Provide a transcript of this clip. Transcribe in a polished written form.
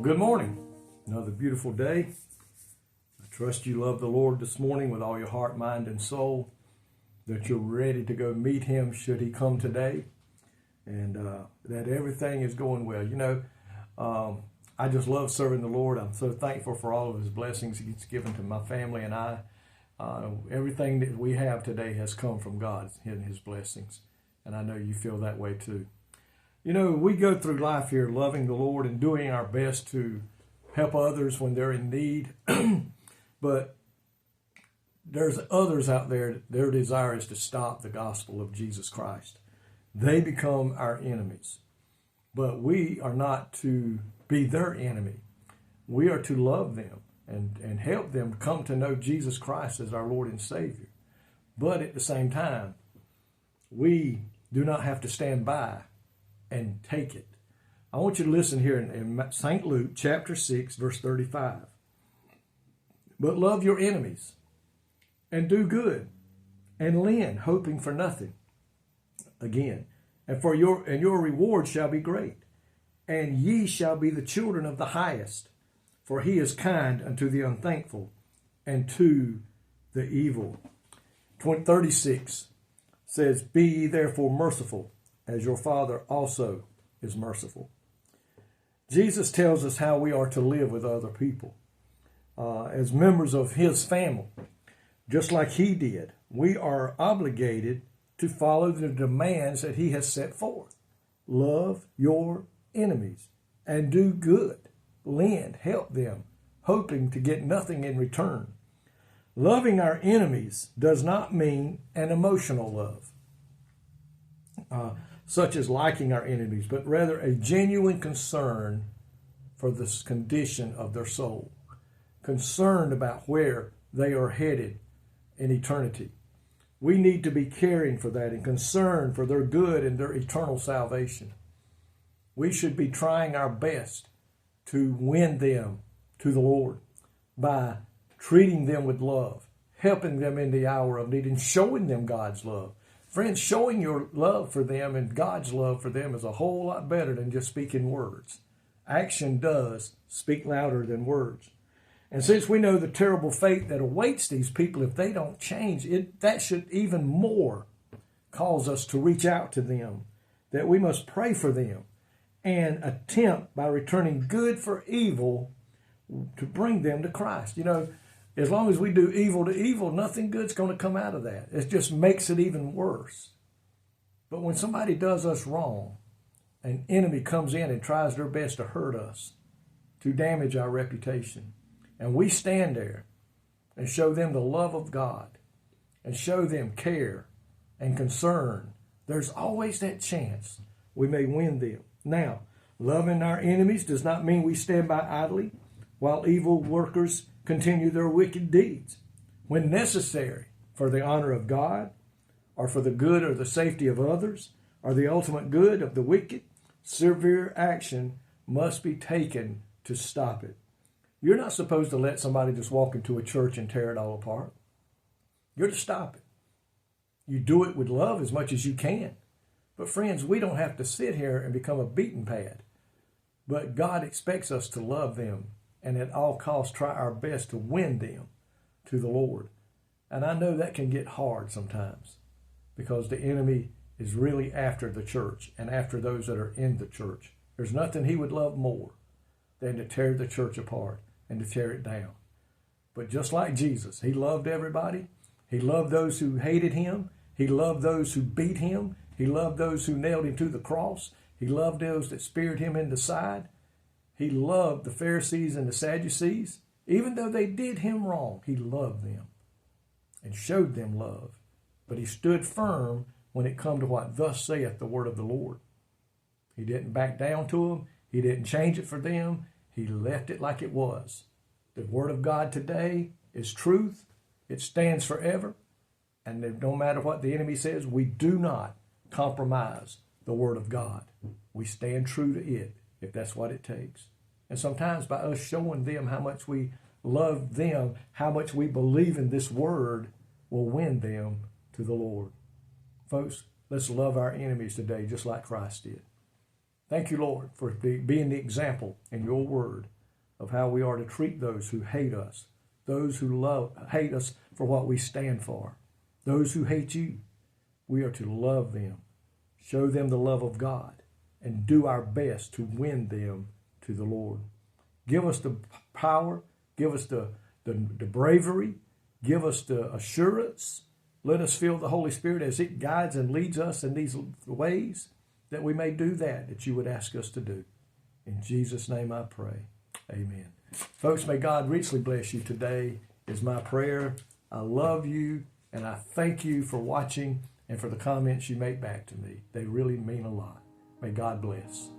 Good morning. Another beautiful day. I trust you love the Lord this morning with all your heart, mind, and soul, that you're ready to go meet him should he come today, and that everything is going well. I just love serving the Lord. I'm so thankful for all of his blessings he's given to my family and I. Everything that we have today has come from God and his blessings, and I know you feel that way too. We go through life here loving the Lord and doing our best to help others when they're in need. But there's others out there, their desire is to stop the gospel of Jesus Christ. They become our enemies. But we are not to be their enemy. We are to love them and help them come to know Jesus Christ as our Lord and Savior. But at the same time, we do not have to stand by and take it. I want you to listen here in St. Luke chapter 6, verse 35. But love your enemies and do good and lend, hoping for nothing. Again, and your reward shall be great, and ye shall be the children of the highest, for he is kind unto the unthankful and to the evil. 36 says, Be ye therefore merciful, as your Father also is merciful. Jesus tells us how we are to live with other people as members of his family. Just like he did, we are obligated to follow the demands that he has set forth. Love your enemies and do good. Lend, help them, hoping to get nothing in return. Loving our enemies does not mean an emotional love, such as liking our enemies, but rather a genuine concern for the condition of their soul, concerned about where they are headed in eternity. We need to be caring for that and concerned for their good and their eternal salvation. We should be trying our best to win them to the Lord by treating them with love, helping them in the hour of need, and showing them God's love. Friends, showing your love for them and God's love for them is a whole lot better than just speaking words. Action does speak louder than words. And since we know the terrible fate that awaits these people if they don't change, that should even more cause us to reach out to them, that we must pray for them and attempt by returning good for evil to bring them to Christ. As long as we do evil to evil, nothing good's going to come out of that. It just makes it even worse. But when somebody does us wrong, an enemy comes in and tries their best to hurt us, to damage our reputation, and we stand there and show them the love of God and show them care and concern, there's always that chance we may win them. Now, loving our enemies does not mean we stand by idly while evil workers continue their wicked deeds. When necessary for the honor of God, or for the good or the safety of others, or the ultimate good of the wicked, severe action must be taken to stop it. You're not supposed to let somebody just walk into a church and tear it all apart. You're to stop it. You do it with love as much as you can. But friends, we don't have to sit here and become a beaten pad. But God expects us to love them and at all costs try our best to win them to the Lord. And I know that can get hard sometimes because the enemy is really after the church and after those that are in the church. There's nothing he would love more than to tear the church apart and to tear it down. But just like Jesus, he loved everybody. He loved those who hated him. He loved those who beat him. He loved those who nailed him to the cross. He loved those that speared him in the side. He loved the Pharisees and the Sadducees. Even though they did him wrong, he loved them and showed them love. But he stood firm when it come to what thus saith the word of the Lord. He didn't back down to them. He didn't change it for them. He left it like it was. The word of God today is truth. It stands forever. And no matter what the enemy says, we do not compromise the word of God. We stand true to it, if that's what it takes. And sometimes by us showing them how much we love them, how much we believe in this word, will win them to the Lord. Folks, let's love our enemies today just like Christ did. Thank you, Lord, for being the example in your word of how we are to treat those who hate us, those who hate us for what we stand for, those who hate you. We are to love them, show them the love of God, and do our best to win them to the Lord. Give us the power, give us the bravery, give us the assurance. Let us feel the Holy Spirit as it guides and leads us in these ways, that we may do that you would ask us to do. In Jesus' name I pray. Amen. Folks, may God richly bless you today is my prayer. I love you, and I thank you for watching and for the comments you make back to me. They really mean a lot. May God bless.